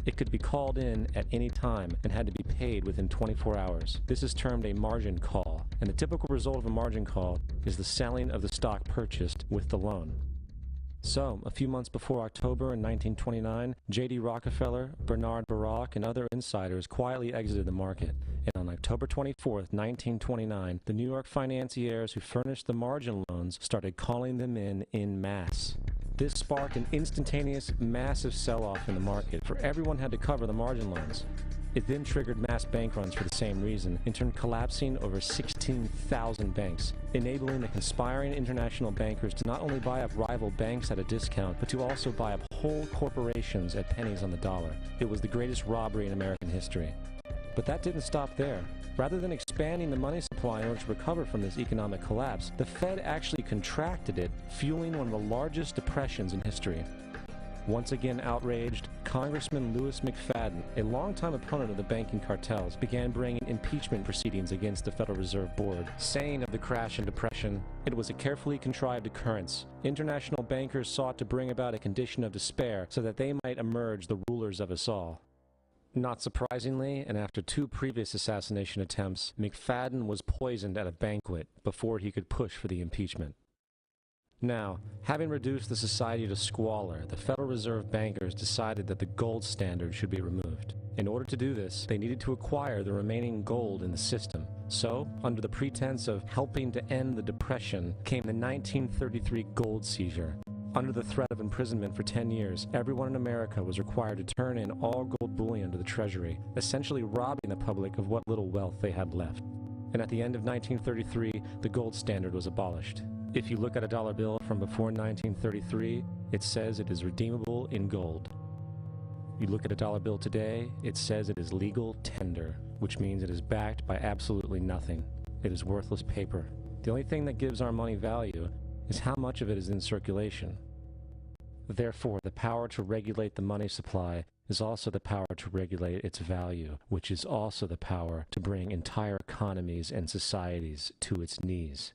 It could be called in at any time and had to be paid within 24 hours. This is termed a margin call, and the typical result of a margin call is the selling of the stock purchased with the loan. So, a few months before October in 1929, J.D. Rockefeller, Bernard Baruch, and other insiders quietly exited the market. And on October 24, 1929, the New York financiers who furnished the margin loans started calling them in masse. This sparked an instantaneous, massive sell-off in the market, for everyone had to cover the margin loans. It then triggered mass bank runs for the same reason, in turn collapsing over 16,000 banks, enabling the conspiring international bankers to not only buy up rival banks at a discount, but to also buy up whole corporations at pennies on the dollar. It was the greatest robbery in American history. But that didn't stop there. Rather than expanding the money supply in order to recover from this economic collapse, the Fed actually contracted it, fueling one of the largest depressions in history. Once again outraged, Congressman Louis McFadden, a longtime opponent of the banking cartels, began bringing impeachment proceedings against the Federal Reserve Board, saying of the crash and depression, it was a carefully contrived occurrence. International bankers sought to bring about a condition of despair so that they might emerge the rulers of us all. Not surprisingly, and after 2 previous assassination attempts, McFadden was poisoned at a banquet before he could push for the impeachment. Now, having reduced the society to squalor, the Federal Reserve bankers decided that the gold standard should be removed. In order to do this, they needed to acquire the remaining gold in the system. So, under the pretense of helping to end the Depression, came the 1933 gold seizure. Under the threat of imprisonment for 10 years, everyone in America was required to turn in all gold bullion to the Treasury, essentially robbing the public of what little wealth they had left. And at the end of 1933, the gold standard was abolished. If you look at a dollar bill from before 1933, it says it is redeemable in gold. You look at a dollar bill today, it says it is legal tender, which means it is backed by absolutely nothing. It is worthless paper. The only thing that gives our money value is how much of it is in circulation. Therefore, the power to regulate the money supply is also the power to regulate its value, which is also the power to bring entire economies and societies to its knees.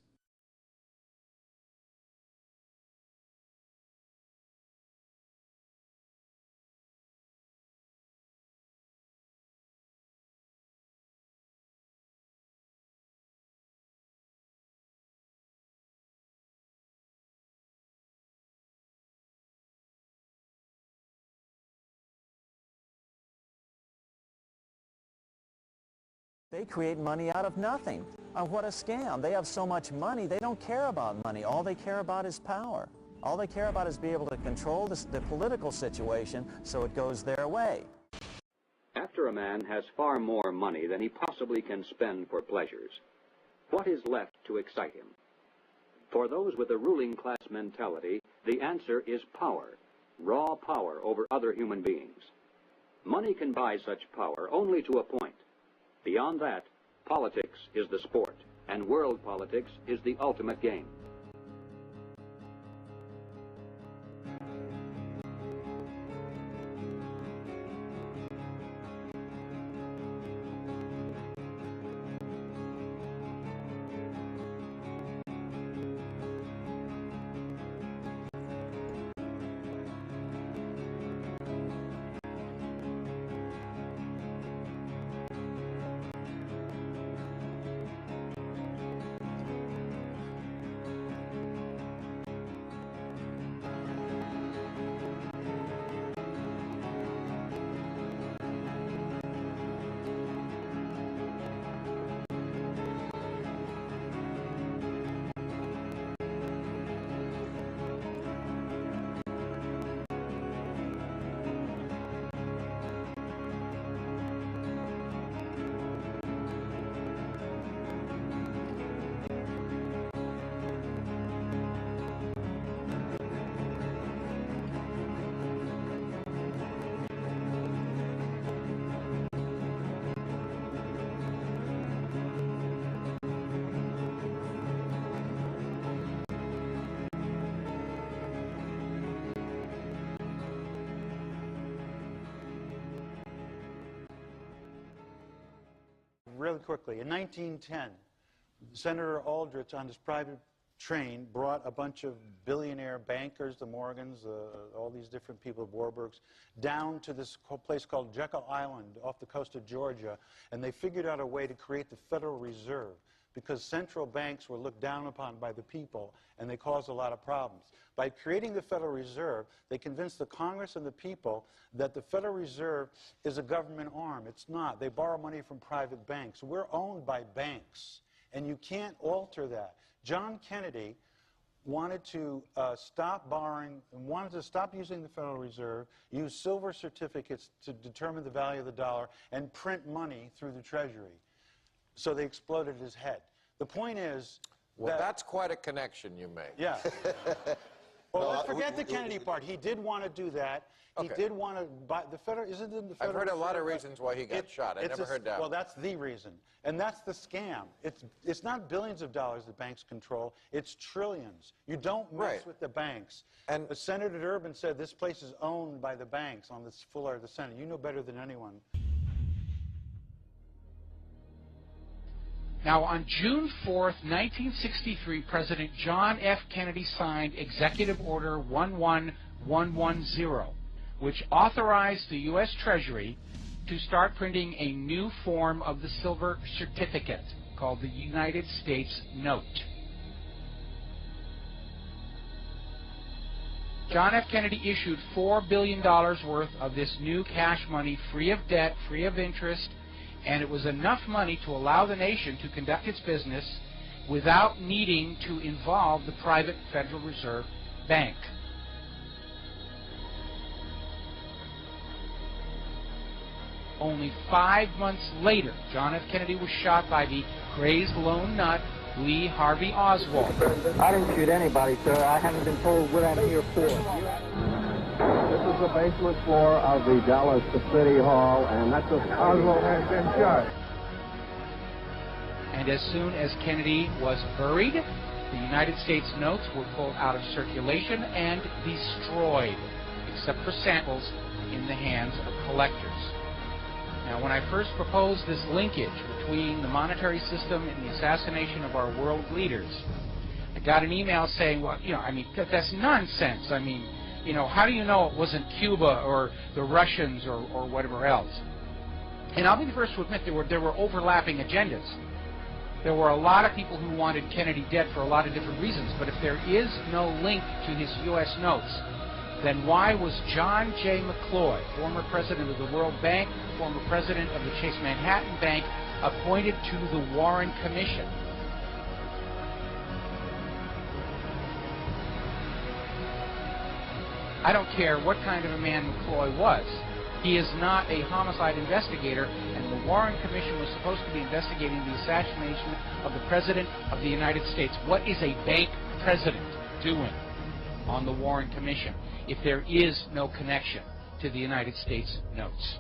They create money out of nothing. What a scam. They have so much money, they don't care about money. All they care about is power. All they care about is being able to control the political situation so it goes their way. After a man has far more money than he possibly can spend for pleasures, what is left to excite him? For those with a ruling class mentality, the answer is power, raw power over other human beings. Money can buy such power only to a point. Beyond that, politics is the sport, and world politics is the ultimate game. Really quickly, in 1910, Senator Aldrich, on his private train brought a bunch of billionaire bankers, the Morgans, all these different people, Warburgs, down to this place called Jekyll Island off the coast of Georgia, and they figured out a way to create the Federal Reserve, because central banks were looked down upon by the people, and they caused a lot of problems. By creating the Federal Reserve, they convinced the Congress and the people that the Federal Reserve is a government arm. It's not. They borrow money from private banks. We're owned by banks, and you can't alter that. John Kennedy wanted to stop borrowing, wanted to stop using the Federal Reserve, use silver certificates to determine the value of the dollar, and print money through the Treasury. So they exploded his head. The point is... Well, that's quite a connection you made. Yeah. Well, let's forget the Kennedy part. He did want to do that. He did want to buy the Federal... Isn't it the Federal... I've heard a lot of reasons why he got shot. I never heard that. Well, that's the reason. And that's the scam. It's not billions of dollars that banks control. It's trillions. You don't mess with the banks. And Senator Durbin said this place is owned by the banks on this floor of the Senate. You know better than anyone. Now, on June 4th, 1963, President John F. Kennedy signed Executive Order 11110, which authorized the U.S. Treasury to start printing a new form of the silver certificate called the United States Note. John F. Kennedy issued $4 billion worth of this new cash money, free of debt, free of interest, and it was enough money to allow the nation to conduct its business without needing to involve the private Federal Reserve Bank. Only 5 months later, John F. Kennedy was shot by the crazed lone nut, Lee Harvey Oswald. I didn't shoot anybody, sir. I haven't been told what I'm here for. This is the basement floor of the Dallas City Hall, and that's where Oswald has been shot. And as soon as Kennedy was buried, the United States notes were pulled out of circulation and destroyed, except for samples in the hands of collectors. Now, when I first proposed this linkage between the monetary system and the assassination of our world leaders, I got an email saying, well, you know, I mean, that's nonsense. I mean, you know, how do you know it wasn't Cuba or the Russians or whatever else? And I'll be the first to admit there were overlapping agendas. There were a lot of people who wanted Kennedy dead for a lot of different reasons, but if there is no link to his U.S. notes, then why was John J. McCloy, former president of the World Bank, former president of the Chase Manhattan Bank, appointed to the Warren Commission? I don't care what kind of a man McCloy was. He is not a homicide investigator, and the Warren Commission was supposed to be investigating the assassination of the President of the United States. What is a bank president doing on the Warren Commission if there is no connection to the United States notes?